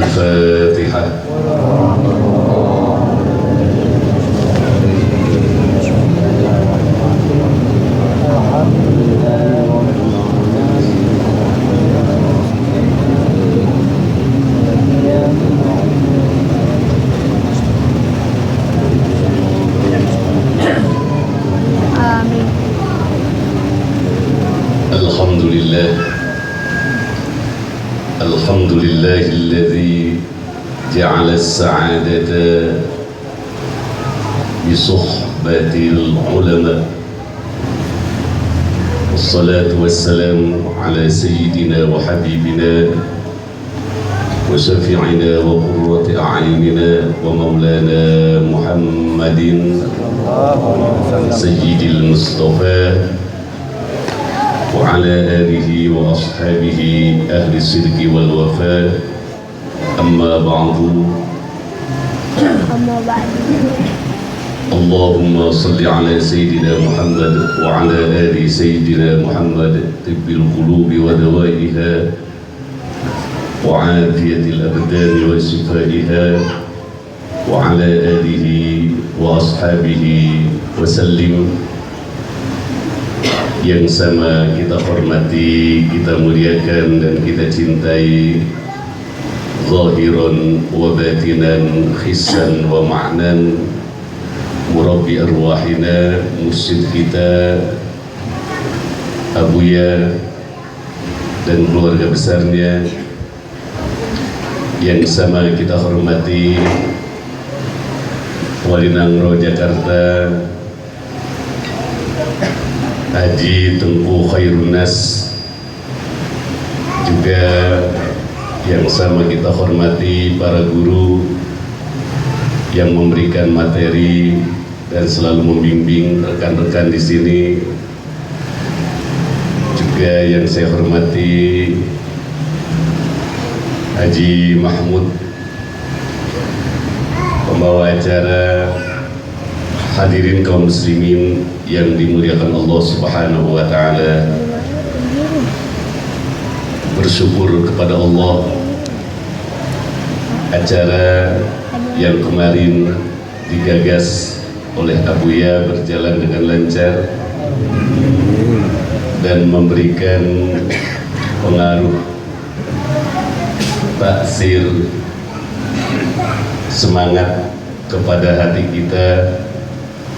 Al-Fatihah. الحمد لله الذي جعل السعادة بصحبة العلماء، والصلاة والسلام على سيدنا وحبيبنا وشفيعنا وقرة أعيننا ومولانا محمد سيد المصطفى وعلى آله وأصحابه أهل الصدق والوفاء. أما بعد اللهم صل على سيدنا محمد وعلى آل سيدنا محمد طب القلوب ودوائها وعافية الأبدان وشفائها وعلى آله وأصحابه وسلم. Yang sama kita hormati, kita muliakan dan kita cintai, zahiran wa batinan, hissan wa ma'nan, murabbi arwahina, mursyid kita Abuya dan keluarga besarnya. Yang sama kita hormati Wali Nangro Jakarta Haji Tengku Khairun Nas, juga yang sama kita hormati para guru yang memberikan materi dan selalu membimbing rekan-rekan di sini. Juga yang saya hormati Haji Mahmud, pembawa acara, hadirin kaum muslimin yang dimuliakan Allah Subhanahu wa ta'ala. Bersyukur kepada Allah, acara yang kemarin digagas oleh Abuya berjalan dengan lancar dan memberikan pengaruh taksir semangat kepada hati kita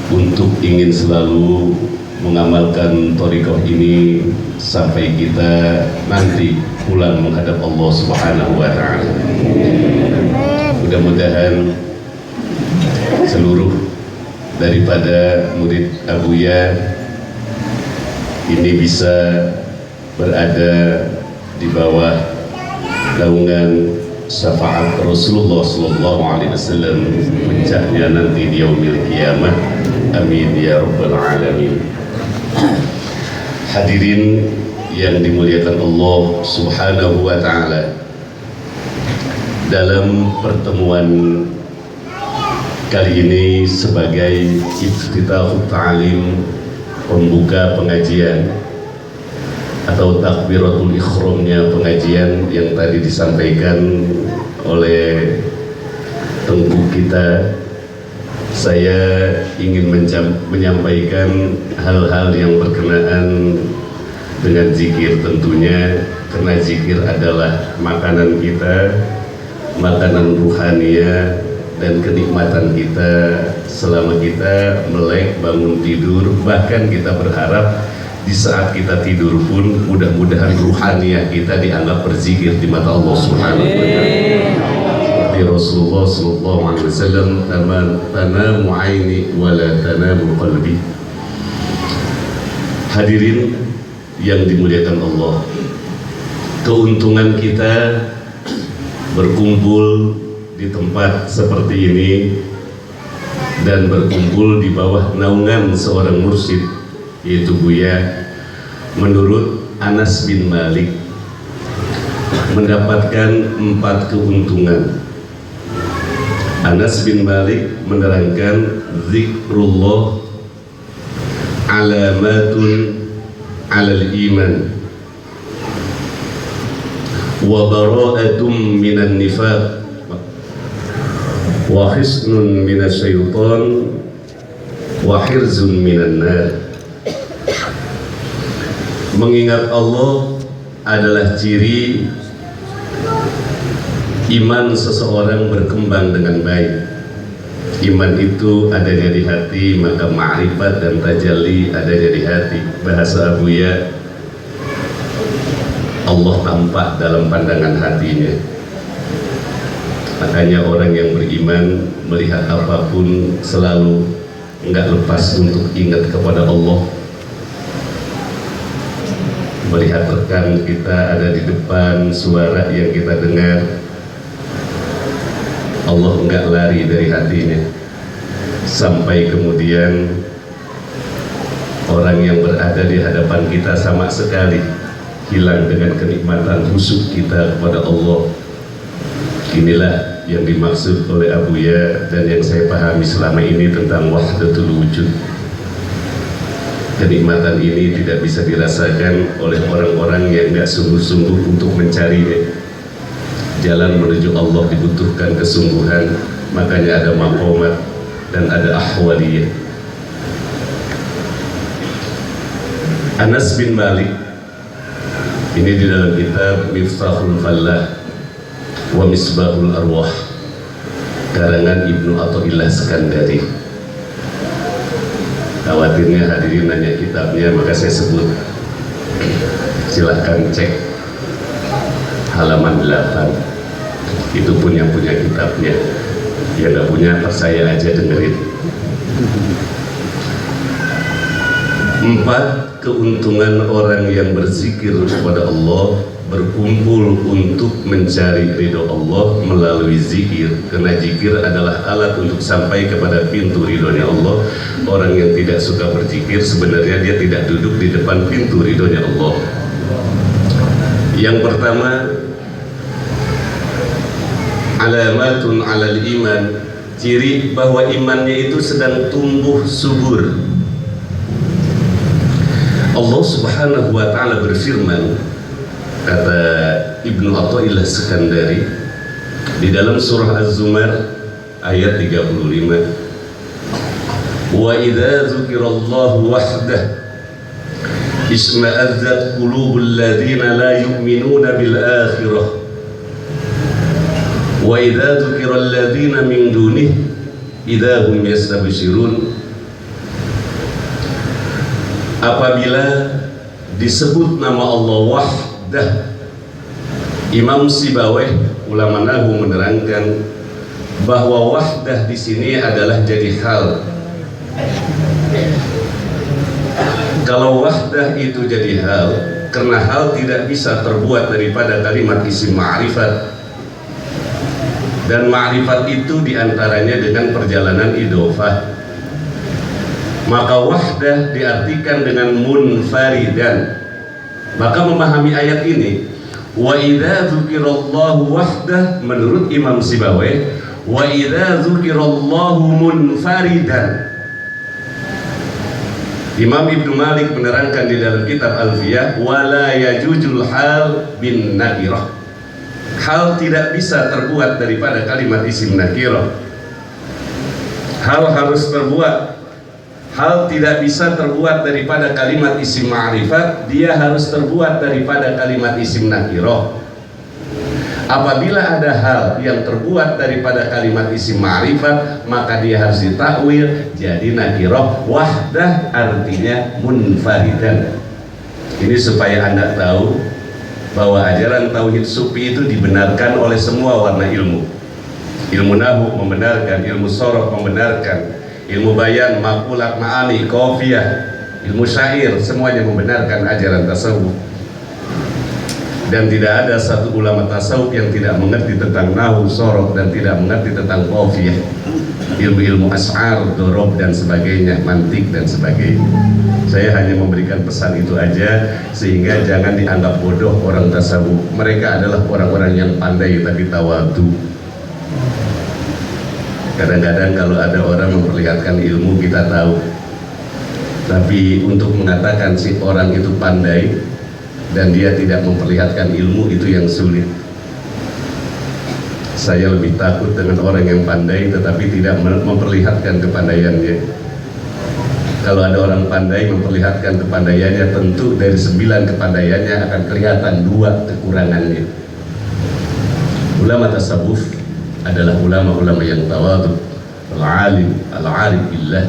untuk ingin selalu mengamalkan thariqah ini sampai kita nanti pulang menghadap Allah Subhanahu wa ta'ala. Mudah-mudahan seluruh daripada murid Abuya ini bisa berada di bawah naungan syafaat Rasulullah sallallahu alaihi wasallam puncaknya nanti di yaumil qiyamah. Amin ya rabbal alamin. Hadirin yang dimuliakan Allah Subhanahu wa ta'ala, dalam pertemuan kali ini sebagai iftitahut ta'lim, pembuka pengajian atau takbiratul ikhramnya pengajian yang tadi disampaikan oleh tengku kita, saya ingin menyampaikan hal-hal yang berkenaan dengan zikir tentunya, karena zikir adalah makanan kita, makanan ruhania dan kenikmatan kita selama kita melek bangun tidur. Bahkan kita berharap di saat kita tidur pun mudah-mudahan ruhaniah kita dianggap berzikir di mata Allah Subhanahu wa ta'ala. Rasulullah sallallahu alaihi wasallam, tanamu aini wa la tanamu qalbi. Hadirin yang dimuliakan Allah, keuntungan kita berkumpul di tempat seperti ini dan berkumpul di bawah naungan seorang mursyid, yaitu Buya, menurut Anas bin Malik mendapatkan 4 keuntungan. Anas bin Malik menerangkan, zikrullah alamatun alal iman wa bara'atum minan nifaq wa hisnun minasyaitan wa hirzun minan nar. Mengingat Allah adalah ciri iman seseorang berkembang dengan baik. Iman itu adanya di hati, maka ma'rifat dan tajalli adanya di hati. Bahasa Abuya, Allah tampak dalam pandangan hatinya. Makanya orang yang beriman melihat apapun selalu enggak lepas untuk ingat kepada Allah. Melihat rekan kita ada di depan, suara yang kita dengar, Allah enggak lari dari hatinya. Sampai kemudian orang yang berada di hadapan kita sama sekali hilang dengan kenikmatan khusyuk kita kepada Allah. Inilah yang dimaksud oleh Abuya dan yang saya pahami selama ini tentang wahdatul wujud. Kenikmatan ini tidak bisa dirasakan oleh orang-orang yang tidak sungguh-sungguh untuk mencarinya. Jalan menuju Allah dibutuhkan kesungguhan, makanya ada maqamat dan ada ahwaliyah. Anas bin Malik ini di dalam kitab Miftahul Fallah wa Misbahul Arwah karangan Ibnu Athaillah Skandari. Khawatirnya hadirin nanya kitabnya, maka saya sebut. Silahkan cek halaman 8. Itu pun yang punya kitabnya. Yang nggak punya, percaya aja dengerin. 4 keuntungan orang yang berzikir kepada Allah, berkumpul untuk mencari ridho Allah melalui zikir. Karena zikir adalah alat untuk sampai kepada pintu ridhonya Allah. Orang yang tidak suka berzikir sebenarnya dia tidak duduk di depan pintu ridhonya Allah. Yang pertama, alamatun alal iman, ciri bahwa imannya itu sedang tumbuh subur. Allah Subhanahu wa ta'ala berfirman, kata Ibnu Athaillah Skandari di dalam surah Az-Zumar ayat 35, wa idza dzukirallahu wahdah isma'azzat qulubul ladzina la yu'minuna bil akhirah wa idza dzukiral ladzina min dunihi idza hum yastabshirun. Apabila disebut nama Allah wahdah, Imam Sibawayh ulama nahwu menerangkan bahwa wahdah di sini adalah jadi hal. Kalau wahdah itu jadi hal, karena hal tidak bisa terbuat daripada kalimat isim ma'rifat, dan ma'rifat itu diantaranya dengan perjalanan idhofah. Maka wahdah diartikan dengan munfaridan. Maka memahami ayat ini, wa idza dzukirallahu wahdah, menurut Imam Sibawayh, wa idza dzukirallahu munfaridan. Imam Ibnu Malik menerangkan di dalam kitab Alfiyah, wala yajujul hal bin nakirah. Hal tidak bisa terbuat daripada kalimat isim nakirah. Hal harus terbuat. Hal tidak bisa terbuat daripada kalimat isim ma'rifat, dia harus terbuat daripada kalimat isim nakirah. Apabila ada hal yang terbuat daripada kalimat isim ma'rifat, maka dia harus ditakwil jadi nakirah. Wahdah artinya munfaridan. Ini supaya Anda tahu bahwa ajaran tauhid sufi itu dibenarkan oleh semua warna ilmu. Ilmu nahwu membenarkan, ilmu sorof membenarkan, ilmu bayan, makulat, ma'ani, qafiyah, ilmu syair, semuanya membenarkan ajaran tasawuf. Dan tidak ada satu ulama tasawuf yang tidak mengerti tentang nahwu, sorof, dan tidak mengerti tentang qafiyah, ilmu-ilmu as'ar, dorob, dan sebagainya, mantik, dan sebagainya. Saya hanya memberikan pesan itu aja, sehingga jangan dianggap bodoh orang tasawuf. Mereka adalah orang-orang yang pandai tapi tawadu. Kadang-kadang kalau ada orang memperlihatkan ilmu, kita tahu. Tapi untuk mengatakan si orang itu pandai dan dia tidak memperlihatkan ilmu, itu yang sulit. Saya lebih takut dengan orang yang pandai tetapi tidak memperlihatkan kepandaiannya. Kalau ada orang pandai memperlihatkan kepandaiannya, tentu dari 9 kepandaiannya akan kelihatan 2 kekurangannya. Ulama tasawuf adalah ulama-ulama yang tawadhu, al-alim, al-arif billah.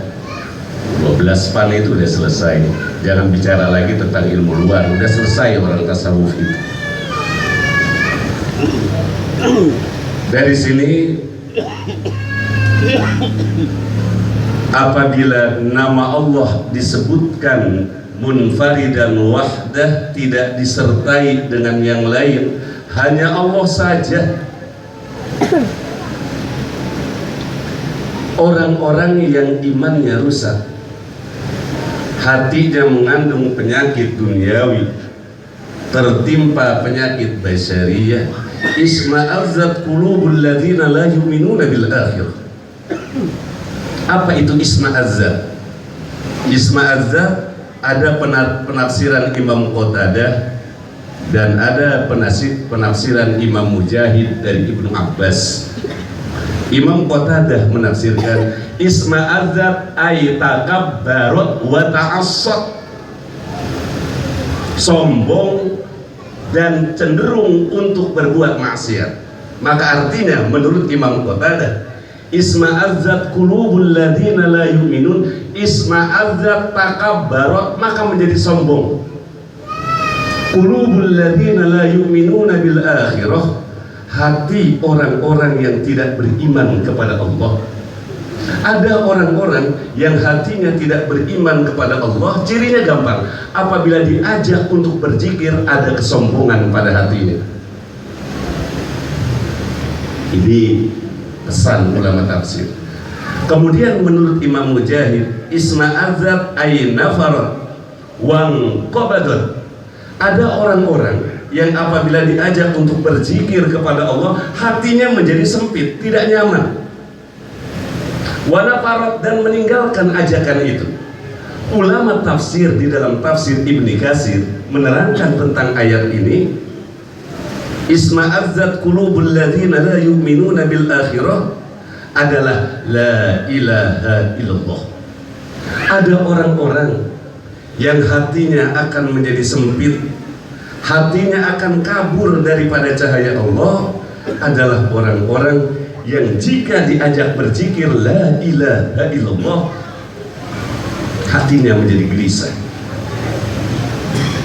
12 pan itu udah selesai. Jangan bicara lagi tentang ilmu luar, udah selesai orang tasawuf itu. Dari sini, apabila nama Allah disebutkan munfaridan wahdah, tidak disertai dengan yang lain, hanya Allah saja. Orang-orang yang imannya rusak, hatinya mengandung penyakit duniawi, tertimpa penyakit basyariyah, isma'azzat qulubul ladzina la yu'minuna bil akhir. Apa itu isma'azzat? Isma'azzat ada penafsiran Imam Qatadah dan ada penafsiran Imam Mujahid dari Ibnu Abbas. Imam Qatadah menafsirkan isma'azzat ay takabbarat wa ta'assat, sombong dan cenderung untuk berbuat maksiat. Maka artinya menurut Imam Qatadah, isma'azzat qulubul ladzina la yu'minun, isma'azzat takabbarat, maka menjadi sombong. Qulubul ladzina la yu'minuna bil akhirah, hati orang-orang yang tidak beriman kepada Allah. Ada orang-orang yang hatinya tidak beriman kepada Allah, cirinya gampang. Apabila diajak untuk berzikir, ada kesombongan pada hatinya. Ini pesan ulama tafsir. Kemudian menurut Imam Mujahid, isma'azzat ay nafarat wang qabadat. Ada orang-orang yang apabila diajak untuk berzikir kepada Allah, hatinya menjadi sempit, tidak nyaman. Wanafarat, dan meninggalkan ajakan itu. Ulama tafsir di dalam tafsir Ibni Katsir menerangkan tentang ayat ini, isma'azzat qulubul ladzina la yu'minuna bil akhirah adalah la ilaha illallah. Ada orang-orang yang hatinya akan menjadi sempit, hatinya akan kabur daripada cahaya Allah, adalah orang-orang yang jika diajak berzikir la ilaha illallah, hatinya menjadi gelisah,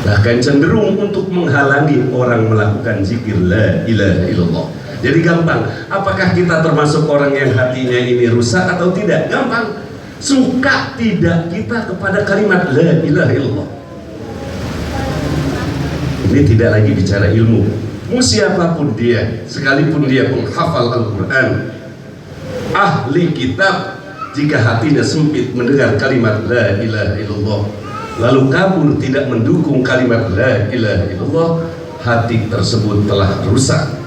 bahkan cenderung untuk menghalangi orang melakukan zikir la ilaha illallah. Jadi gampang, apakah kita termasuk orang yang hatinya ini rusak atau tidak? Gampang, suka tidak kita kepada kalimat la ilaha illallah. Ini tidak lagi bicara ilmu. Siapapun dia, sekalipun dia penghafal Al-Quran, ahli kitab, jika hatinya sempit mendengar kalimat la ilaha illallah, lalu kabur tidak mendukung kalimat la ilaha illallah, hati tersebut telah rusak.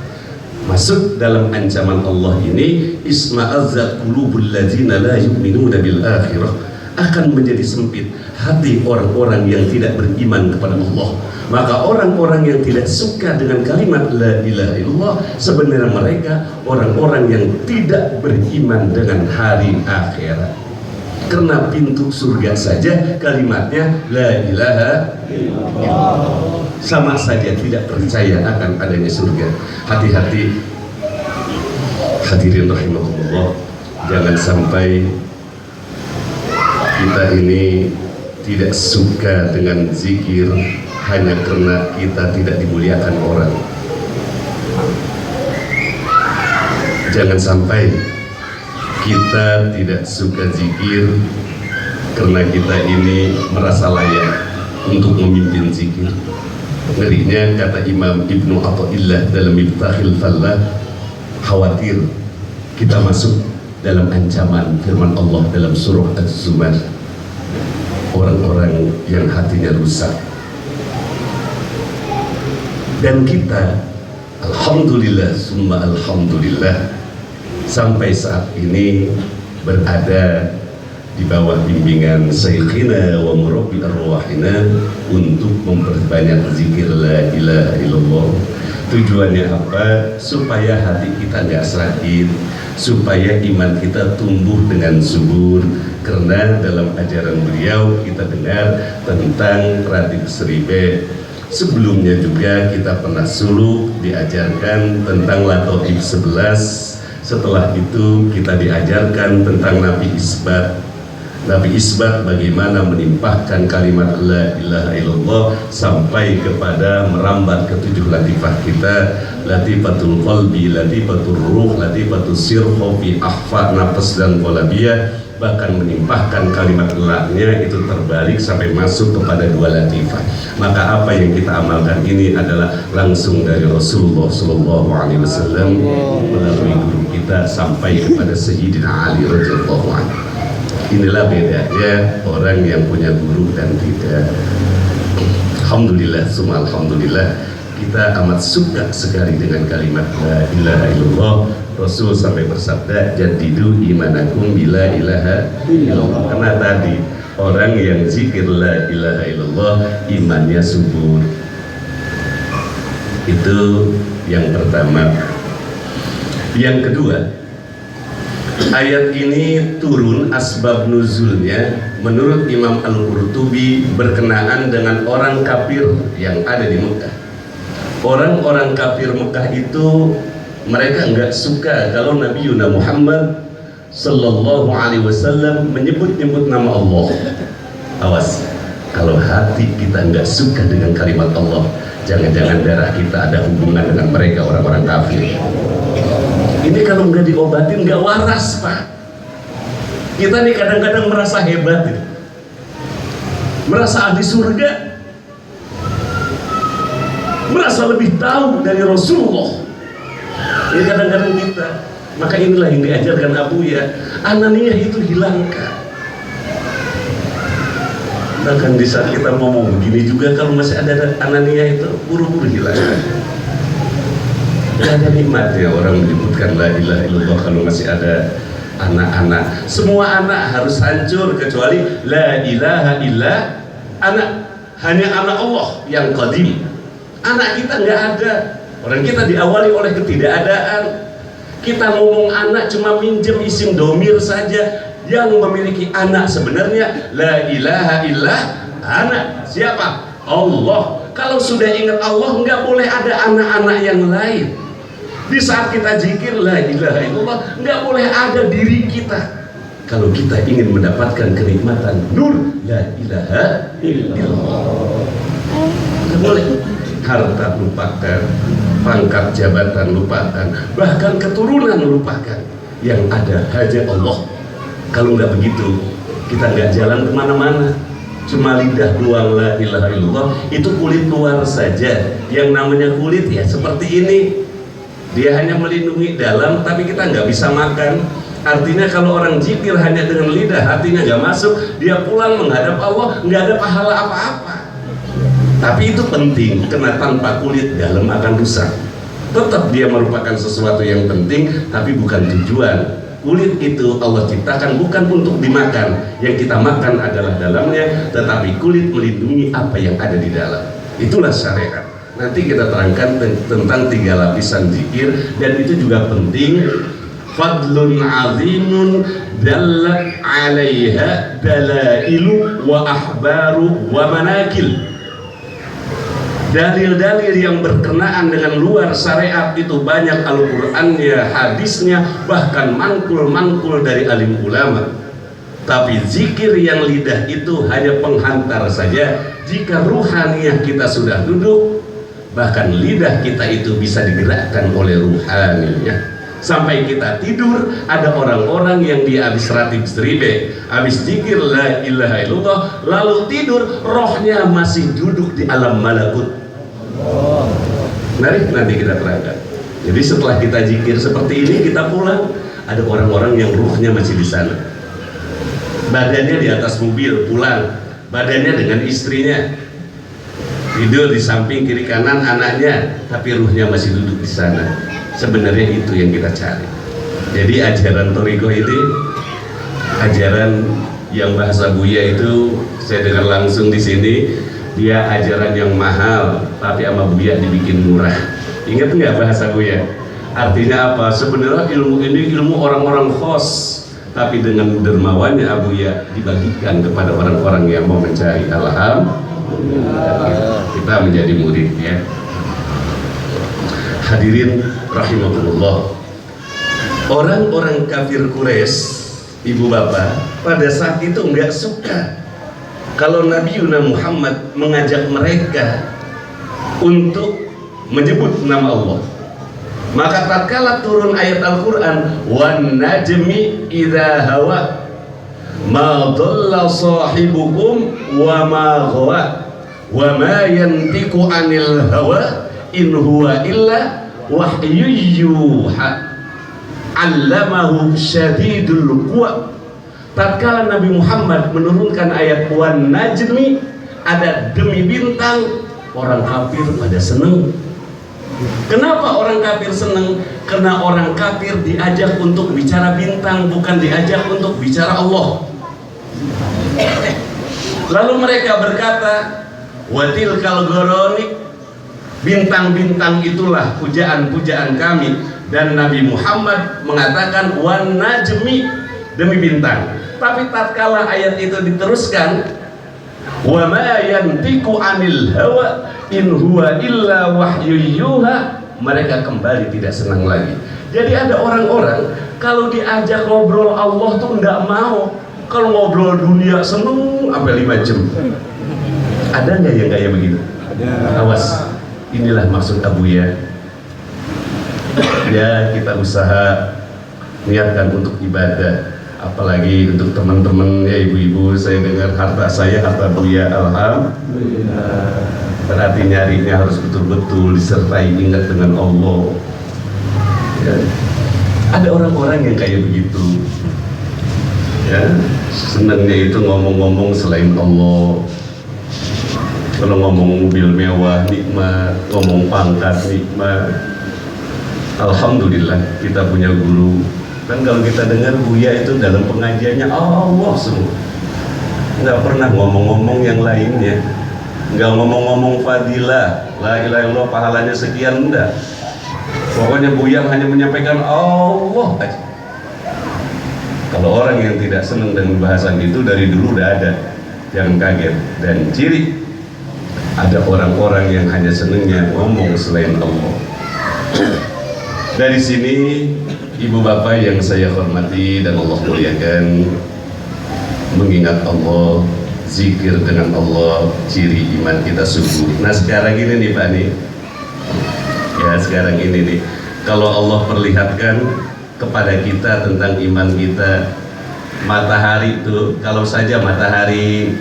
Masuk dalam ancaman Allah ini, isma'azzat qulubul ladzina la yu'minuna bil akhirah, akan menjadi sempit hati orang-orang yang tidak beriman kepada Allah. Maka orang-orang yang tidak suka dengan kalimat la ilaha illallah, sebenarnya mereka orang-orang yang tidak beriman dengan hari akhirat. Karena pintu surga saja kalimatnya la ilaha illallah, sama saja tidak percaya akan adanya surga. Hati-hati hadirin rahimahullah, jangan sampai kita ini tidak suka dengan zikir hanya karena kita tidak dimuliakan orang. Jangan sampai kita tidak suka zikir karena kita ini merasa layak untuk memimpin zikir. Ngerinya kata Imam Ibnu Athaillah dalam Miftahil Fallah, khawatir kita masuk dalam ancaman firman Allah dalam surah Az-Zumar, orang-orang yang hatinya rusak. Dan kita alhamdulillah summa alhamdulillah sampai saat ini berada di bawah bimbingan Syekhina wa murabbi arwahina untuk memperbanyak zikir la ilaha illallah. Tujuannya apa? Supaya hati kita kita nggak sakit, supaya iman kita tumbuh dengan subur. Karena dalam ajaran beliau kita dengar tentang Ratib Seribe. Sebelumnya juga kita pernah suluk diajarkan tentang Lataif 11. Setelah itu kita diajarkan tentang Nabi Isbat. Nabi Isbat bagaimana menimpahkan kalimat la ilaha illallah sampai kepada merambat ke 7 latifah kita, latifatul qalbi, latifatul ruh, latifatul sirho fi ahfa, nafas dan qalabiyah, bahkan menimpahkan kalimat la-nya itu terbalik sampai masuk kepada 2 latifah. Maka apa yang kita amalkan ini adalah langsung dari Rasulullah Sallallahu Alaihi Wasallam melalui guru kita sampai kepada Sayyidina Ali radhiyallahu anhu. Inilah bedanya orang yang punya guru dan tidak. Alhamdulillah, summa alhamdulillah, kita amat suka sekali dengan kalimat la ilaha illallah. Rasul sampai bersabda, jadidu imanakum bila ilaha illallah. Karena tadi orang yang zikir la ilaha illallah imannya subur. Itu yang pertama. Yang kedua, ayat ini turun asbab nuzulnya menurut Imam Al-Qurtubi berkenaan dengan orang kafir yang ada di Mekah. Orang-orang kafir Mekah itu mereka enggak suka kalau Nabi Yuna Muhammad Sallallahu Alaihi Wasallam menyebut-nyebut nama Allah. Awas, kalau hati kita enggak suka dengan kalimat Allah, jangan-jangan darah kita ada hubungan dengan mereka orang-orang kafir. Ini kalau nggak diobatin nggak waras, Pak. Kita nih kadang-kadang merasa hebat, merasa ahli surga, merasa lebih tahu dari Rasulullah. Ini kadang-kadang kita. Maka inilah yang diajarkan Abu ya, ananiyah itu hilangkan. Bahkan di saat kita ngomong begini juga, kalau masih ada ananiyah itu buru-buru hilangkan. Tidak ada nikmatnya orang menyebutkan la ilaha illallah kalau masih ada anak-anak. Semua anak harus hancur kecuali la ilaha illa anak. Hanya anak Allah yang qadim. Anak kita nggak ada. Orang kita diawali oleh ketidakadaan. Kita ngomong anak cuma minjem isim domir saja. Yang memiliki anak sebenarnya la ilaha illa anak. Siapa? Allah. Kalau sudah ingat Allah nggak boleh ada anak-anak yang lain. Di saat kita zikir la ilaha illallah nggak boleh ada diri kita. Kalau kita ingin mendapatkan kenikmatan nur la ilaha illallah, nggak boleh. Harta lupakan, pangkat jabatan lupakan, bahkan keturunan lupakan. Yang ada hanya Allah. Kalau nggak begitu, kita nggak jalan kemana-mana. Cuma lidah doang la ilaha illallah, itu kulit luar saja. Yang namanya kulit ya seperti ini. Dia hanya melindungi dalam, tapi kita nggak bisa makan. Artinya kalau orang zikir hanya dengan lidah, hatinya nggak masuk, dia pulang menghadap Allah, nggak ada pahala apa-apa. Tapi itu penting, karena tanpa kulit dalam akan rusak. Tetap dia merupakan sesuatu yang penting, tapi bukan tujuan. Kulit itu Allah ciptakan bukan untuk dimakan. Yang kita makan adalah dalamnya, tetapi kulit melindungi apa yang ada di dalam. Itulah syariat. Nanti kita terangkan tentang 3 lapisan zikir, dan itu juga penting. Fadlun azimun dallat alaiha dalailu wa ahbaru wa manakil. Dalil-dalil yang berkenaan dengan luar syariat itu banyak, Al-Qur'annya, hadisnya, bahkan mangkul-mangkul dari alim ulama. Tapi zikir yang lidah itu hanya penghantar saja. Jika ruhaniyah kita sudah duduk, bahkan lidah kita itu bisa digerakkan oleh ruhaniyah. Sampai kita tidur, ada orang-orang yang dia habis ratib seribe, habis zikir la ilaha illallah, lalu tidur, rohnya masih duduk di alam malakut. Mari nanti kita terangkan. Jadi setelah kita zikir seperti ini, kita pulang, ada orang-orang yang ruhnya masih di sana. Badannya di atas mobil, pulang, badannya dengan istrinya, tidur di samping kiri kanan anaknya, tapi ruhnya masih duduk di sana. Sebenarnya itu yang kita cari. Jadi ajaran Thariqah ini ajaran yang bahasa Buya itu saya dengar langsung di sini. Dia ajaran yang mahal, tapi sama Buya dibikin murah. Ingat nggak bahasa Buya? Artinya apa? Sebenarnya ilmu ini ilmu orang-orang khos, tapi dengan dermawannya Abuya dibagikan kepada orang-orang yang mau mencari kita menjadi muridnya. Hadirin rahimakumullah, orang-orang kafir Quraisy, ibu bapak, pada saat itu nggak suka kalau Nabi Muhammad mengajak mereka untuk menyebut nama Allah. Maka tatkala turun ayat Al-Quran, wan najmi idza hawa ma dhalla sahibukum wa ma ghawa wa ma yantiqu anil hawa in huwa illa wahyu yuha allamahu syadidul quwa. Tatkala Nabi Muhammad menurunkan ayat wan najmi, ada demi bintang, orang kafir pada seneng. Kenapa orang kafir senang? Karena orang kafir diajak untuk bicara bintang, bukan diajak untuk bicara Allah. Lalu mereka berkata, watil kalgoroni, bintang-bintang itulah pujaan-pujaan kami. Dan Nabi Muhammad mengatakan wan najmi, demi bintang. Tapi tatkala ayat itu diteruskan, wa ma yantiqu anil hawa in huwa illa wahyu yuha, mereka kembali tidak senang lagi. Jadi ada orang-orang kalau diajak ngobrol Allah tuh nggak mau, kalau ngobrol dunia seneng sampai 5 jam. Ada nggak yang kayak begitu? Awas, inilah maksud Abuya. Ya, kita usaha niatkan untuk ibadah. Apalagi untuk teman-teman ya ibu-ibu, saya dengar harta saya harta Buya, alhamdulillah. Berarti nyarinya harus betul-betul disertai ingat dengan Allah. Ya. Ada orang-orang yang kayak begitu. Ya, senangnya itu ngomong-ngomong selain Allah. Kalau ngomong mobil mewah nikmat, ngomong pangkat nikmat. Alhamdulillah kita punya guru. Kan kalau kita dengar Buya itu dalam pengajiannya Allah semua, nggak pernah ngomong-ngomong yang lainnya, nggak ngomong-ngomong fadilah, la ilaha illallah pahalanya sekian, enggak. Pokoknya Buya hanya menyampaikan Allah aja. Kalau orang yang tidak senang dengan bahasan itu dari dulu udah ada, jangan kaget. Dan ciri ada orang-orang yang hanya senangnya ngomong selain Allah. Dari sini ibu bapak yang saya hormati dan Allah muliakan, mengingat Allah, zikir dengan Allah, ciri iman kita sungguh. Nah sekarang ini nih Pak nih, ya sekarang ini nih, kalau Allah perlihatkan kepada kita tentang iman kita, matahari itu, kalau saja matahari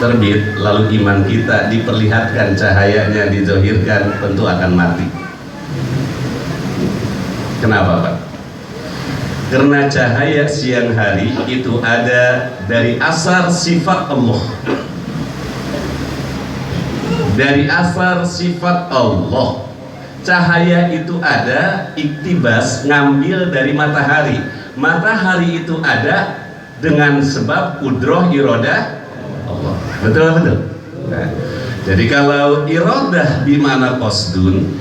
terbit lalu iman kita diperlihatkan cahayanya, dizohirkan, tentu akan mati. Kenapa Pak? Karena cahaya siang hari itu ada dari asar sifat Allah. Dari asar sifat Allah. Cahaya itu ada iktibas, ngambil dari matahari. Matahari itu ada dengan sebab kudroh irodah Allah. Betul-betul. Nah, jadi kalau irodah bimana qasdun,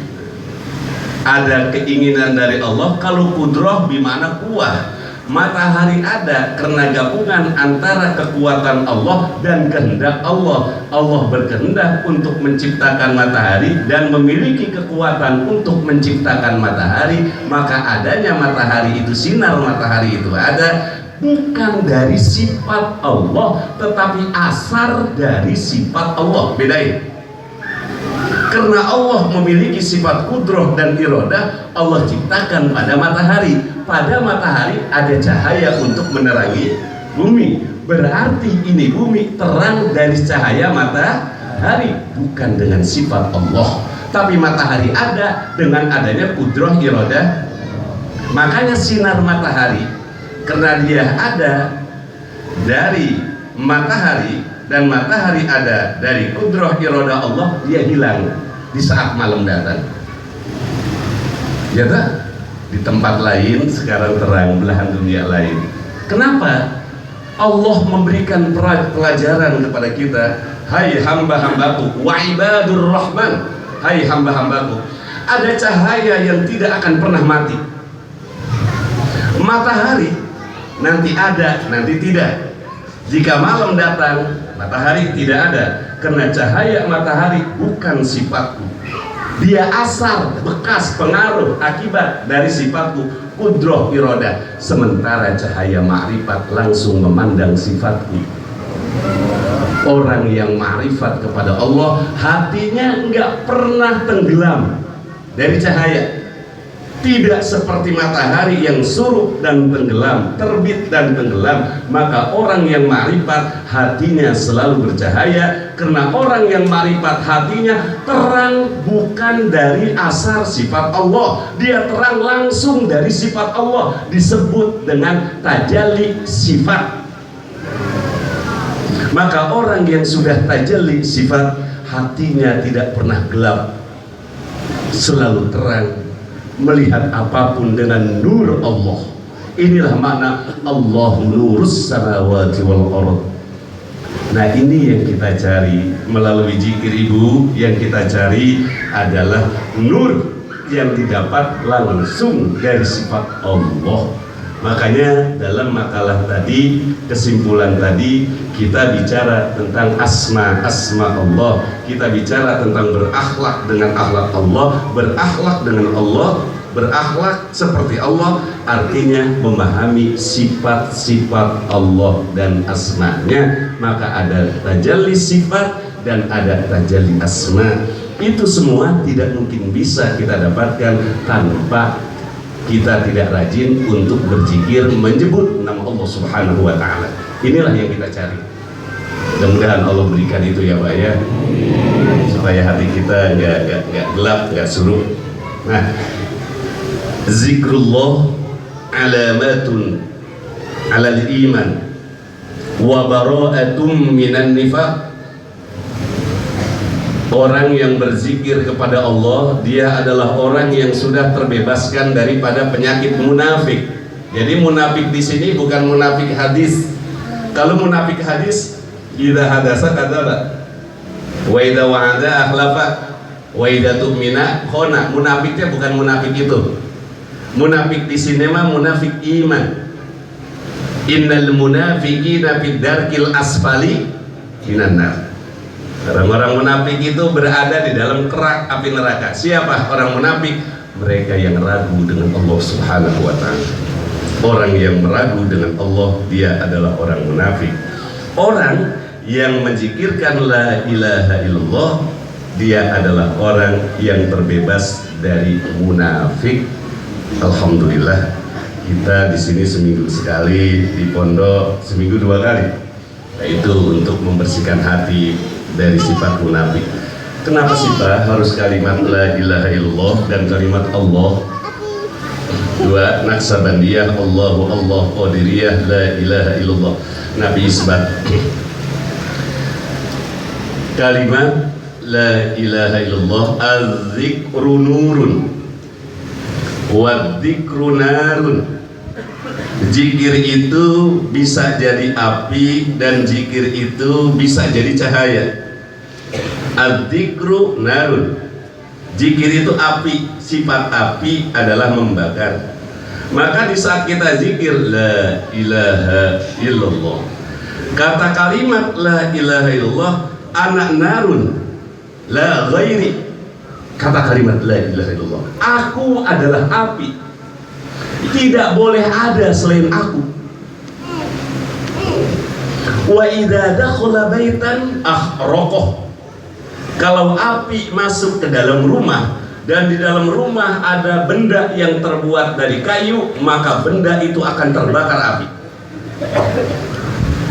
ada keinginan dari Allah. Kalau kudroh bimana kuah, matahari ada karena gabungan antara kekuatan Allah dan kehendak Allah. Allah berkehendak untuk menciptakan matahari dan memiliki kekuatan untuk menciptakan matahari, maka adanya matahari itu, sinar matahari itu ada bukan dari sifat Allah tetapi asar dari sifat Allah. Bedain. Karena Allah memiliki sifat kudroh dan irodah, Allah ciptakan pada matahari. Pada matahari ada cahaya untuk menerangi bumi. Berarti ini bumi terang dari cahaya matahari, bukan dengan sifat Allah. Tapi matahari ada dengan adanya kudroh irodah. Makanya sinar matahari, karena dia ada dari matahari dan matahari ada dari kudroh irodah Allah, dia hilang di saat malam datang. Ya tak? Di tempat lain sekarang terang, belahan dunia lain. Kenapa? Allah memberikan pelajaran kepada kita. Hai hamba-hambaku, wa ibadur rahman. Hai hamba-hambaku, Ada cahaya yang tidak akan pernah mati. Matahari nanti ada, nanti tidak. Jika malam datang, matahari tidak ada, karena cahaya matahari bukan sifatku. Dia asar, bekas, pengaruh, akibat dari sifatku, kudroh irodah. Sementara cahaya ma'rifat langsung memandang sifatku. Orang yang ma'rifat kepada Allah, hatinya nggak pernah tenggelam dari cahaya. Tidak seperti matahari yang surup dan tenggelam, terbit dan tenggelam. Maka orang yang ma'rifat hatinya selalu bercahaya, karena orang yang ma'rifat hatinya terang bukan dari asar sifat Allah. Dia terang langsung dari sifat Allah, disebut dengan tajalli sifat. Maka orang yang sudah tajalli sifat, hatinya tidak pernah gelap, selalu terang, melihat apapun dengan nur Allah. Inilah makna Allahu nurus samawati wal ardh. Nah, ini yang kita cari melalui zikir ibu. Yang kita cari adalah nur yang didapat langsung dari sifat Allah. Makanya dalam makalah tadi, kesimpulan tadi, kita bicara tentang asma Allah. Kita bicara tentang berakhlak dengan akhlak Allah. Berakhlak dengan Allah, berakhlak seperti Allah, artinya memahami sifat-sifat Allah dan asmanya. Maka ada tajalli sifat dan ada tajalli asma. Itu semua tidak mungkin bisa kita dapatkan tanpa kita tidak rajin untuk berzikir menyebut nama Allah Subhanahu wa ta'ala. Inilah yang kita cari. Mudah-mudahan Allah berikan itu ya Pak ya, supaya hati kita nggak gelap, nggak surup. Nah, zikrullah alamatun alal iman wa bara'atum minan nifaq. Orang yang berzikir kepada Allah, dia adalah orang yang sudah terbebaskan daripada penyakit munafik. Jadi munafik di sini bukan munafik hadis. Kalau munafik hadis, idza hadasa kadzaba, wa idza wa'ada akhlafa, wa idza tu'mina khana. Munafiknya bukan munafik itu. Munafik di sini mah munafik iman. Innal munafiqina fid darkil asfali minan nar. Orang-orang munafik itu berada di dalam kerak api neraka. Siapa orang munafik? Mereka yang ragu dengan Allah Subhanahu wa ta'ala. Orang yang meragu dengan Allah, dia adalah orang munafik. Orang yang menzikirkan la ilaha illallah, dia adalah orang yang terbebas dari munafik. Alhamdulillah, kita di sini seminggu sekali, di pondok seminggu 2 kali, yaitu untuk membersihkan hati dari sifat munafik. Kenapa sih Pak harus kalimat la ilaha illallah dan kalimat Allah? 2 Naksabandiyah, Allahu Allah, Qadiriyah, la ilaha illallah. Nabi isbat kalimat la ilaha illallah, az-zikru nurun wa dzikru narun. Zikir itu bisa jadi api dan zikir itu bisa jadi cahaya. Ad-dzikru narun. Zikir itu api, sifat api adalah membakar. Maka di saat kita zikir la ilaha illallah, kata kalimat la ilaha illallah, anak narun la ghairi. Kata kalimat la ilaha illallah, aku adalah api, tidak boleh ada selain aku. Wa idza dakhala baitan ahraqah. Kalau api masuk ke dalam rumah dan di dalam rumah ada benda yang terbuat dari kayu, maka benda itu akan terbakar api.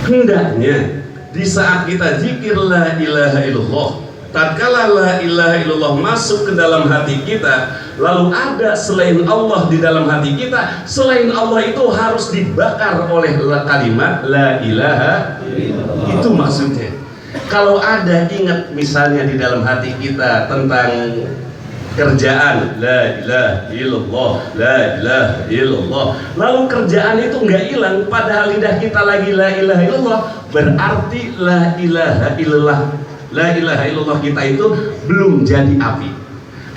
Hendaknya di saat kita zikir la ilaha illallah, tatkala la ilaha illallah masuk ke dalam hati kita, lalu ada selain Allah di dalam hati kita, selain Allah itu harus dibakar oleh kalimat la ilaha illallah. Itu maksudnya. Kalau ada, ingat misalnya di dalam hati kita tentang kerjaan, la ilaha illallah, la ilaha illallah, lalu kerjaan itu nggak hilang, padahal lidah kita lagi la ilaha illallah, berarti la ilaha illallah, la ilaha illallah kita itu belum jadi api.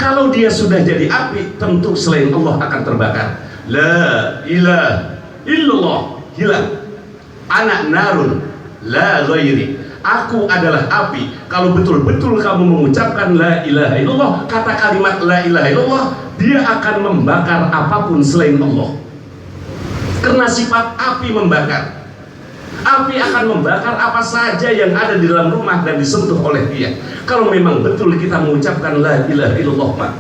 Kalau dia sudah jadi api, tentu selain Allah akan terbakar. La ilaha illallah, hilang. Ana narun la ghairi, aku adalah api. Kalau betul-betul kamu mengucapkan la ilaha illallah, kata kalimat la ilaha illallah, dia akan membakar apapun selain Allah. Karena sifat api membakar. Api akan membakar apa saja yang ada di dalam rumah dan disentuh oleh dia. Kalau memang betul kita mengucapkan la ilaha illallah, Pak,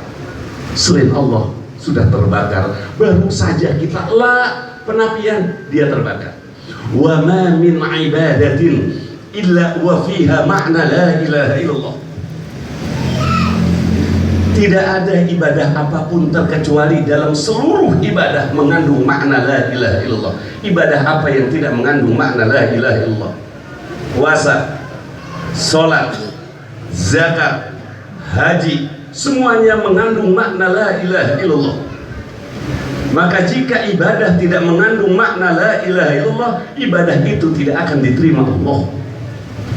selain Allah sudah terbakar. Baru saja kita la penapian, dia terbakar. Wa ma min ibadatin illa wa fiha ma'na la ilaha illallah. Tidak ada ibadah apapun terkecuali dalam seluruh ibadah mengandung makna la ilaha illallah. Ibadah apa yang tidak mengandung makna la ilaha illallah? Puasa, sholat, zakat, haji, semuanya mengandung makna la ilaha illallah. Maka jika ibadah tidak mengandung makna la ilaha illallah, ibadah itu tidak akan diterima Allah.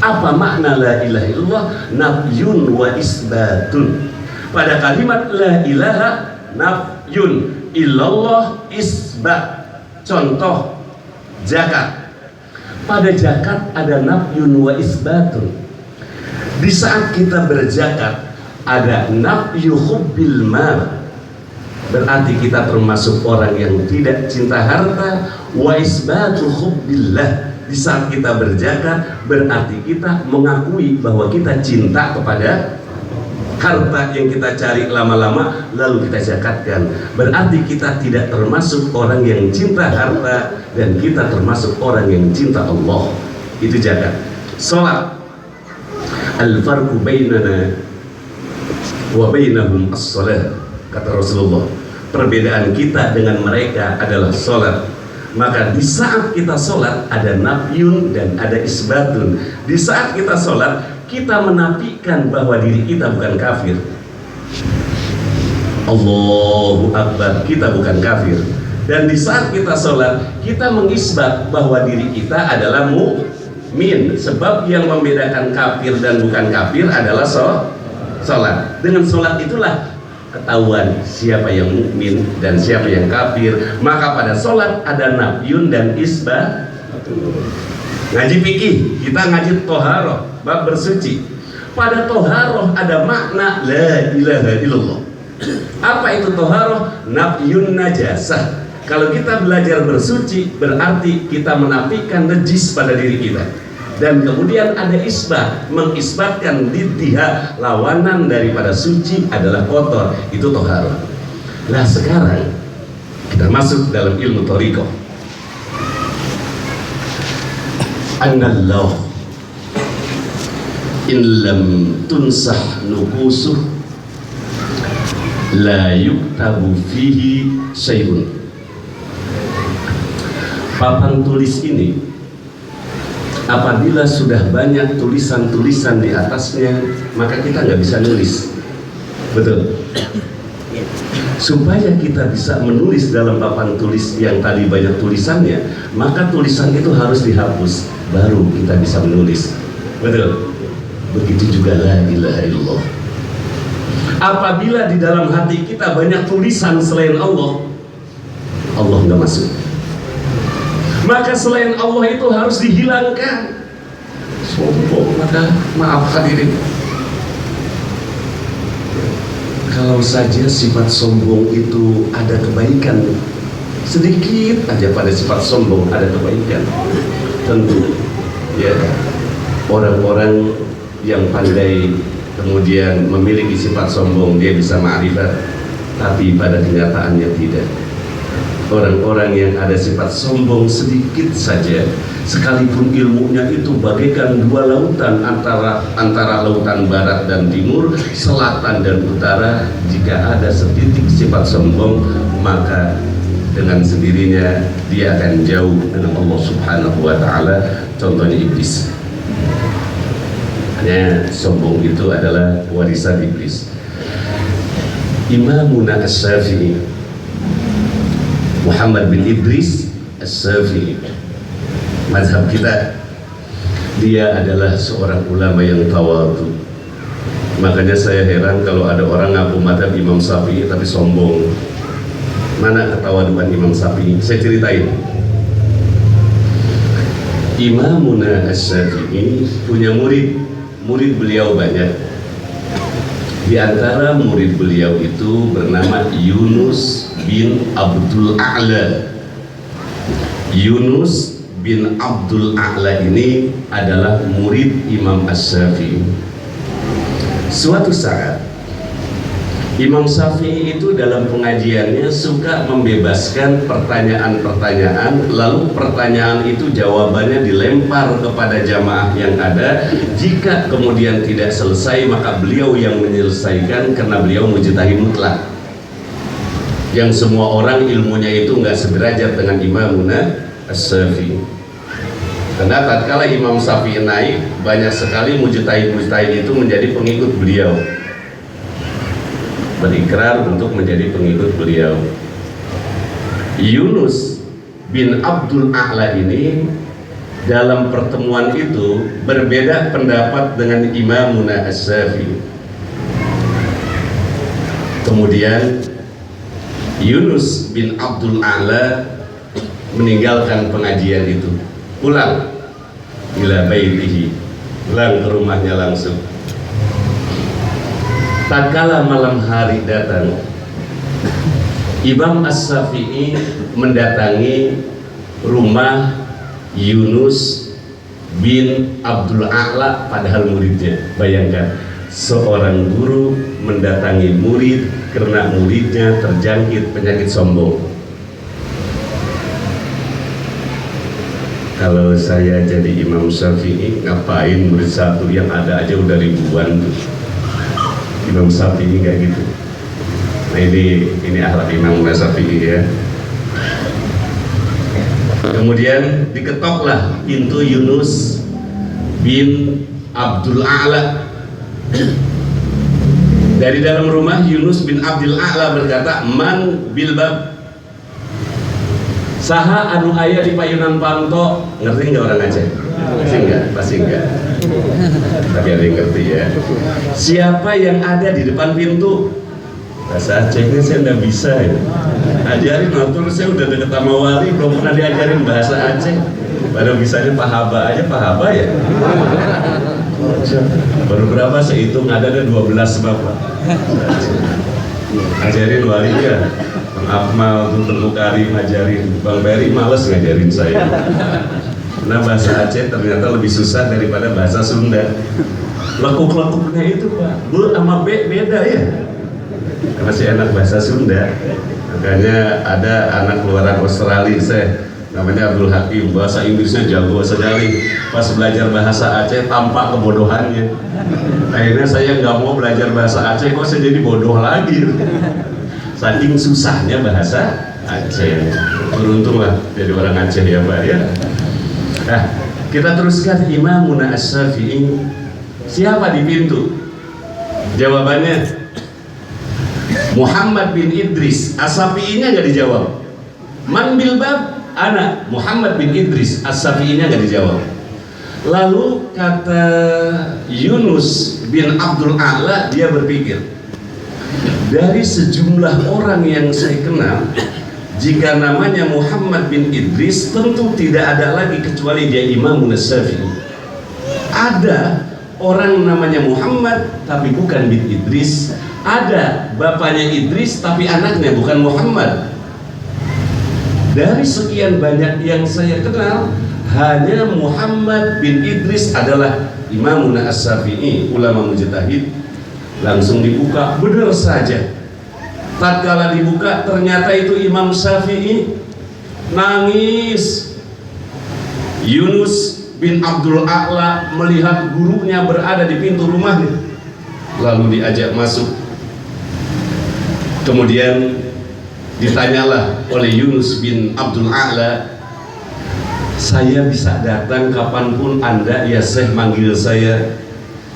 Apa makna la ilaha illallah? Nafyun wa isbatun. Pada kalimat la ilaha nafyun, illallah isbat. Contoh zakat. Pada zakat ada nafyun wa isbatun. Di saat kita berzakat ada nafyu hubbil mal, berarti kita termasuk orang yang tidak cinta harta. Wa isbatu hubbillah, di saat kita berzakat berarti kita mengakui bahwa kita cinta kepada harta yang kita cari lama-lama lalu kita zakatkan. Berarti kita tidak termasuk orang yang cinta harta dan kita termasuk orang yang cinta Allah. Itu zakat. Salat, al-farqu bainana wa bainahum as-salat, kata Rasulullah. Perbedaan kita dengan mereka adalah salat. Maka di saat kita salat ada nafyun dan ada isbatun. Di saat kita salat kita menafikan bahwa diri kita bukan kafir. Allahu Akbar, kita bukan kafir. Dan di saat kita sholat, kita mengisbat bahwa diri kita adalah mukmin. Sebab yang membedakan kafir dan bukan kafir adalah sholat. Dengan sholat itulah ketahuan siapa yang mukmin dan siapa yang kafir. Maka pada sholat ada nafyun dan isbat. Ngaji fikih, kita ngaji toharoh, bab bersuci. Pada toharoh ada makna la ilaha illallah. Apa itu toharoh? Nafyun najasah. Kalau kita belajar bersuci berarti kita menafikan najis pada diri kita. Dan kemudian ada isbat, mengisbatkan diddiha, lawanan daripada suci adalah kotor. Itu toharoh. Nah sekarang kita masuk dalam ilmu thariqah. Annallah in lam tunsah nukusuh la yuktabu fihi syai'un. Papan tulis ini apabila sudah banyak tulisan-tulisan di atasnya, maka kita nggak bisa nulis. Betul. Supaya kita bisa menulis dalam papan tulis yang tadi banyak tulisannya, maka tulisan itu harus dihapus, baru kita bisa menulis. Betul. Begitu juga la ilaha illallah. Apabila di dalam hati kita banyak tulisan selain Allah, Allah nggak masuk. Maka selain Allah itu harus dihilangkan. Sombong, maka maaf hadirin. Kalau saja sifat sombong itu ada kebaikan, sedikit aja pada sifat sombong ada kebaikan, tentu ya orang-orang yang pandai kemudian memiliki sifat sombong dia bisa ma'rifat, tapi pada kenyataannya tidak. Orang-orang yang ada sifat sombong sedikit saja, sekalipun ilmunya itu bagaikan dua lautan antara lautan barat dan timur, selatan dan utara, jika ada setitik sifat sombong, maka dengan sendirinya dia akan jauh dengan Allah Subhanahu wa ta'ala. Contohnya iblis. Hanya sombong itu adalah warisan iblis. Imamuna As-Syafi'i Muhammad bin Idris As-Syafi'i, mazhab kita, dia adalah seorang ulama yang tawadhu. Makanya saya heran kalau ada orang ngaku madzhab Imam Syafi'i tapi sombong. Mana ketawaduan Imam Syafi'i? Saya ceritain. Imamuna Asy-Syafi'i punya murid beliau banyak. Di antara murid beliau itu bernama Yunus bin Abdul A'la. Yunus bin Abdul A'la ini adalah murid Imam Asy-Syafi'i. Suatu saat Imam Syafi'i itu dalam pengajiannya suka membebaskan pertanyaan-pertanyaan, lalu pertanyaan itu jawabannya dilempar kepada jamaah yang ada. Jika kemudian tidak selesai, maka beliau yang menyelesaikan karena beliau mujtahid mutlak, yang semua orang ilmunya itu nggak sederajat dengan Imamuna Asy-Syafi'i. Karena tatkala Imam Syafi'i naik, banyak sekali mujtahid-mujtahid itu menjadi pengikut beliau, berikrar untuk menjadi pengikut beliau. Yunus bin Abdul A'la ini dalam pertemuan itu berbeda pendapat dengan Imamuna Asy-Syafi'i. Kemudian Yunus bin Abdul A'la meninggalkan pengajian itu, pulang ila baitihi, pulang ke rumahnya langsung. Tatkala malam hari datang, Imam Asy-Syafi'i mendatangi rumah Yunus bin Abdul A'la padahal muridnya. Bayangkan, seorang guru mendatangi murid karena muridnya terjangkit penyakit sombong. Kalau saya jadi Imam Syafi'i, ngapain murid satu, yang ada aja udah ribuan tuh. Imam Syafi'i kayak gitu. Nah ini akhlak Imam Syafi'i ya. Kemudian diketoklah pintu Yunus bin Abdul A'la. Dari dalam rumah Yunus bin Abdul A'la berkata, "Man bilbab?" Saha anu aya di payunan panto. Ngerti nggak orang Aceh? Pasti enggak. Tapi ada yang ngerti ya. Siapa yang ada di depan pintu? Bahasa Acehnya saya nggak bisa ya. Ajarin atur, saya udah deket sama wali, belum pernah diajarin bahasa Aceh. Baru bisanya pahaba aja, pahaba ya. Baru berapa saya hitung, ada 12 bapak. Ajarin walinya. Bang Akmal, Tutu Karim ngajarin, Bang Peri males ngajarin saya. Nah bahasa Aceh ternyata lebih susah daripada bahasa Sunda. Lekuk-lekuknya itu Pak, B sama B beda ya. Karena saya anak bahasa Sunda, makanya ada anak keluaran Australia saya, namanya Abdul Hakim, bahasa Inggrisnya jago sekali. Pas belajar bahasa Aceh tampak kebodohannya. Akhirnya saya nggak mau belajar bahasa Aceh, kok saya jadi bodoh lagi. Saking susahnya bahasa Aceh. Beruntunglah jadi orang Aceh ya Pak ya. Nah, kita teruskan Imamuna Asy-Syafi'i. Siapa di pintu? Jawabannya Muhammad bin Idris. As-Syafi'inya nggak dijawab. Man bil bab? Ana Muhammad bin Idris. As-Syafi'inya nggak dijawab. Lalu kata Yunus bin Abdul A'la, dia berpikir, dari sejumlah orang yang saya kenal, jika namanya Muhammad bin Idris, tentu tidak ada lagi kecuali dia Imam Asy-Syafi'i. Ada orang namanya Muhammad tapi bukan bin Idris, ada bapaknya Idris tapi anaknya bukan Muhammad. Dari sekian banyak yang saya kenal, hanya Muhammad bin Idris adalah Imam Asy-Syafi'i, ulama mujtahid. Langsung dibuka, benar saja. Tatkala dibuka, ternyata itu Imam Syafi'i. Nangis. Yunus bin Abdul A'la melihat gurunya berada di pintu rumahnya, lalu diajak masuk. Kemudian ditanyalah oleh Yunus bin Abdul A'la, "Saya bisa datang kapanpun Anda ya Syekh manggil saya.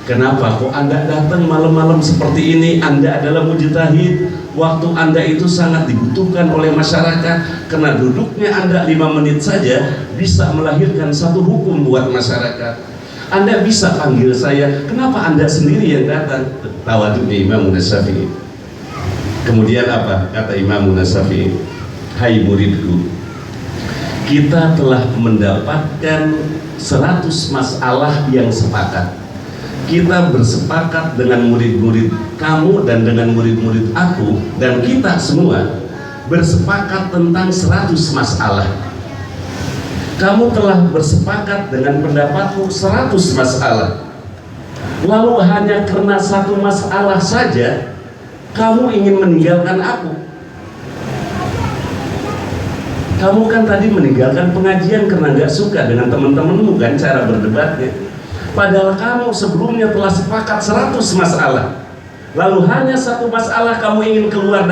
Kenapa kok Anda datang malam-malam seperti ini? Anda adalah mujtahid. Waktu Anda itu sangat dibutuhkan oleh masyarakat, karena duduknya Anda 5 menit saja bisa melahirkan satu hukum buat masyarakat. Anda bisa panggil saya, kenapa Anda sendiri yang datang? Tawaduknya Imam Syafi'i. Kemudian apa kata Imam Syafi'i? Hai muridku, kita telah mendapatkan 100 masalah yang sepakat. Kita bersepakat dengan murid-murid kamu dan dengan murid-murid aku, dan kita semua bersepakat tentang 100 masalah. Kamu telah bersepakat dengan pendapatku 100 masalah. Lalu hanya karena 1 masalah saja kamu ingin meninggalkan aku. Kamu kan tadi meninggalkan pengajian karena gak suka dengan teman-temanmu kan cara berdebatnya. Padahal kamu sebelumnya telah sepakat 100 masalah. Lalu hanya 1 masalah kamu ingin keluar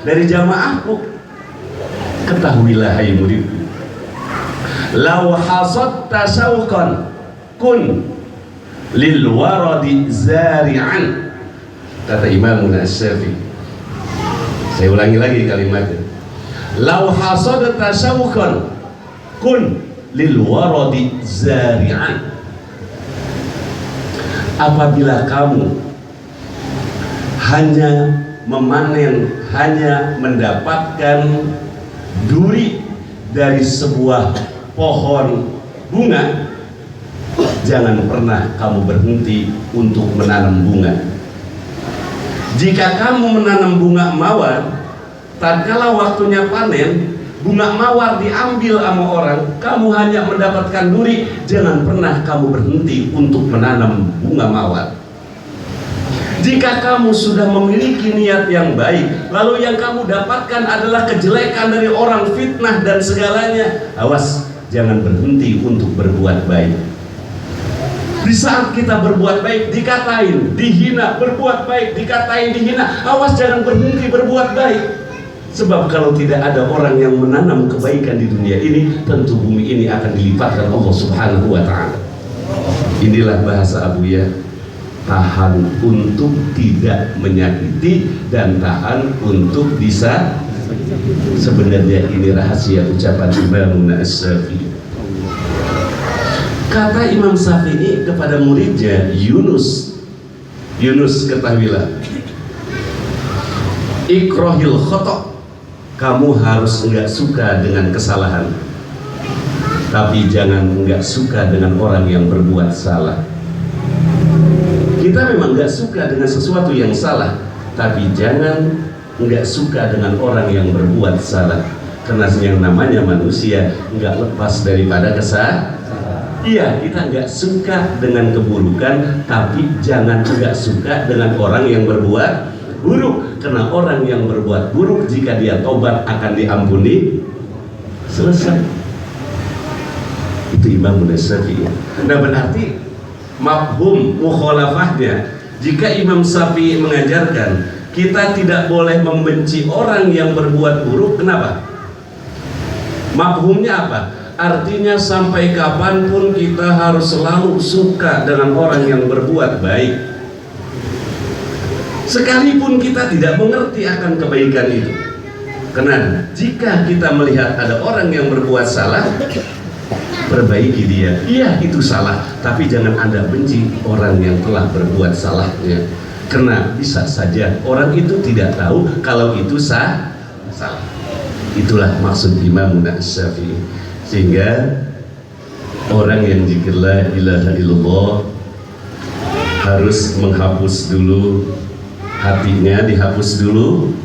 dari jamaahku. Ketahuilah hai muridku, law hasadta syauqan kun lil waradi zari'an, kata Imam Syafi'i. Saya ulangi lagi kalimatnya. Law hasadta syauqan kun lil waradi zari'an. Apabila kamu hanya memanen, hanya mendapatkan duri dari sebuah pohon bunga, jangan pernah kamu berhenti untuk menanam bunga. Jika kamu menanam bunga mawar, tatkala waktunya panen, bunga mawar diambil sama orang, kamu hanya mendapatkan duri, jangan pernah kamu berhenti untuk menanam bunga mawar. Jika kamu sudah memiliki niat yang baik, lalu yang kamu dapatkan adalah kejelekan dari orang, fitnah dan segalanya, awas, jangan berhenti untuk berbuat baik. Di saat kita berbuat baik, dikatain, dihina, berbuat baik, dikatain, dihina, awas, jangan berhenti berbuat baik. Sebab kalau tidak ada orang yang menanam kebaikan di dunia ini, tentu bumi ini akan dilipatkan Allah Subhanahu wa ta'ala. Inilah bahasa Abuya, tahan untuk tidak menyakiti dan tahan untuk bisa. Sebenarnya ini rahasia ucapan Imam Syafi'i. Kata Imam Syafi'i kepada muridnya Yunus, ketahuilah, ikrohil khotok, kamu harus enggak suka dengan kesalahan, tapi jangan enggak suka dengan orang yang berbuat salah. Kita memang enggak suka dengan sesuatu yang salah, tapi jangan enggak suka dengan orang yang berbuat salah. Karena yang namanya manusia enggak lepas daripada kesalahan. Iya, kita enggak suka dengan keburukan, tapi jangan enggak suka dengan orang yang berbuat buruk. Karena orang yang berbuat buruk, jika dia tobat akan diampuni. Selesai. Itu Imam Syafi'i. Nah, berarti mafhum mukhalafahnya, jika Imam Syafi'i mengajarkan kita tidak boleh membenci orang yang berbuat buruk, kenapa? Mafhumnya apa? Artinya sampai kapanpun kita harus selalu suka dengan orang yang berbuat baik, sekalipun kita tidak mengerti akan kebaikan itu. Karena jika kita melihat ada orang yang berbuat salah, perbaiki dia. Iya, itu salah, tapi jangan Anda benci orang yang telah berbuat salahnya. Karena bisa saja orang itu tidak tahu kalau itu salah. Itulah maksud Imam Syafi'i. Sehingga orang yang zikir la ilaha illallah harus menghapus dulu hatinya, dihapus dulu,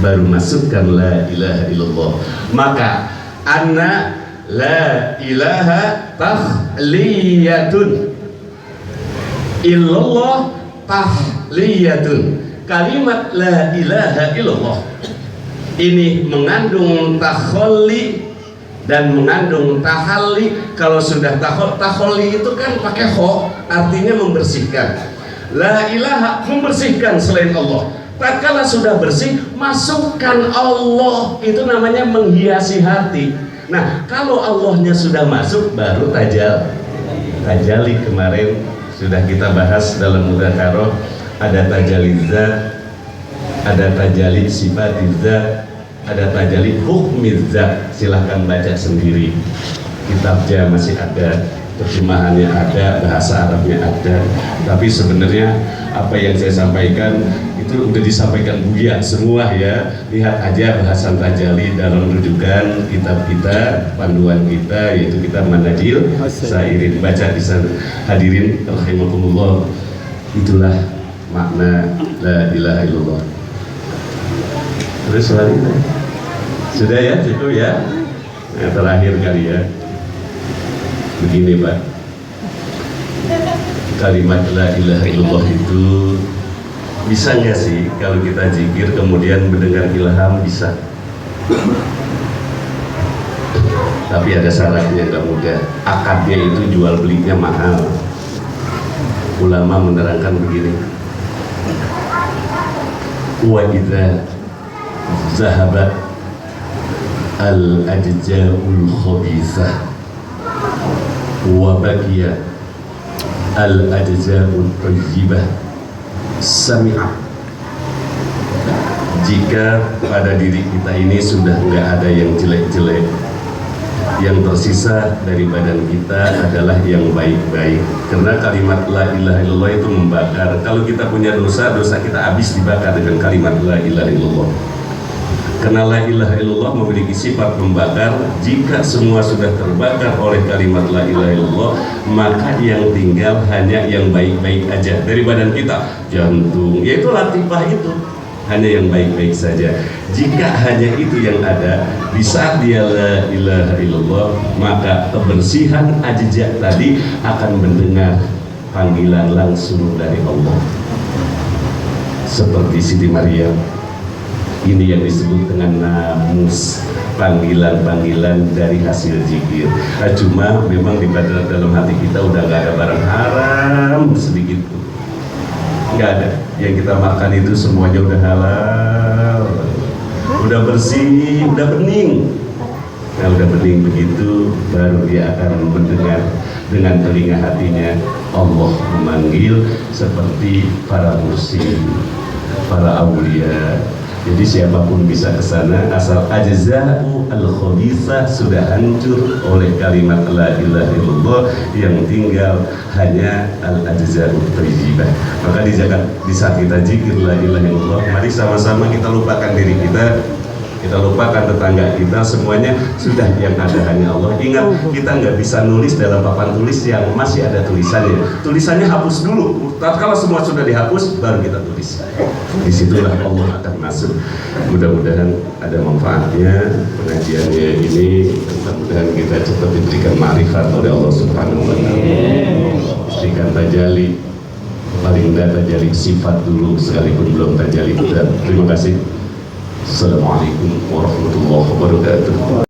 baru masukkan la ilaha illallah. Maka anna la ilaha tahliyatun, illallah tahliyatun. Kalimat la ilaha illallah ini mengandung takhalli dan mengandung tahalli. Kalau sudah tahalli itu kan pakai kho, artinya membersihkan. La ilaha membersihkan selain Allah. Tatkala sudah bersih, masukkan Allah, itu namanya menghiasi hati. Nah, kalau Allahnya sudah masuk, baru tajali. Kemarin sudah kita bahas dalam mudzakarah, ada tajalli zat, ada tajalli sifat zat, ada tajalli hukmi zat. Silahkan baca sendiri, kitabnya masih ada terjemahannya ada, bahasa Arabnya ada, tapi sebenarnya apa yang saya sampaikan itu udah disampaikan Buya semua ya. Lihat aja bahasan Tajali dalam rujukan kitab kita, panduan kita, yaitu kitab Manajil Sairin, baca di sana. Hadirin rahimakumullah, itulah makna la ilaha illallah. Terus selanjutnya sudah ya, cukup ya. Yang terakhir kali ya, begini Pak, kalimat la ilaha illallah itu bisa nggak sih kalau kita zikir kemudian mendengar ilham? Bisa, tapi ada syaratnya, nggak mudah. Akadnya itu jual belinya mahal. Ulama menerangkan begini, wa idza zahabat al-ajza'ul khabithah wa baqiya al-ajza'ul tayyibah sami'ah. Jika pada diri kita ini sudah enggak ada yang jelek-jelek, yang tersisa dari badan kita adalah yang baik-baik. Karena kalimat la ilaha illallah itu membakar. Kalau kita punya dosa, dosa kita habis dibakar dengan kalimat la ilaha illallah. Karena la ilaha illallah memiliki sifat membakar. Jika semua sudah terbakar oleh kalimat la ilaha illallah, maka yang tinggal hanya yang baik-baik aja dari badan kita. Jantung, yaitu latifah itu, hanya yang baik-baik saja. Jika hanya itu yang ada, di saat dia la ilaha illallah, maka kebersihan ajza tadi akan mendengar panggilan langsung dari Allah. Seperti Siti Maryam, ini yang disebut dengan namus, panggilan-panggilan dari hasil zikir. Nah, cuma memang di dalam hati kita udah gak ada barang haram sedikit pun, nggak ada. Yang kita makan itu semuanya udah halal, udah bersih, udah bening. Nah, udah bening begitu, baru dia akan mendengar dengan telinga hatinya Allah memanggil, seperti para mursyid, para aulia. Jadi siapapun bisa ke sana, asal ajza'u al-khabithah sudah hancur oleh kalimat la ilaha illallah, yang tinggal hanya al-ajza'u tayyibah. Maka di saat kita zikir la ilaha illallah, mari sama-sama kita lupakan diri kita lupakan tetangga kita, semuanya sudah yang ada hanya Allah. Ingat, kita nggak bisa nulis dalam papan tulis yang masih ada tulisannya hapus dulu. Kalau semua sudah dihapus, baru kita tulis. Disitulah Allah akan masuk. Mudah-mudahan ada manfaatnya pengajiannya ini. Mudah-mudahan kita cepat diberikan ma'rifat oleh Allah Subhanahu wa Ta'ala. Berikan tajalli, paling tidak tajalli sifat dulu, sekalipun belum tajalli. Terima kasih. Assalamualaikum warahmatullahi wabarakatuh.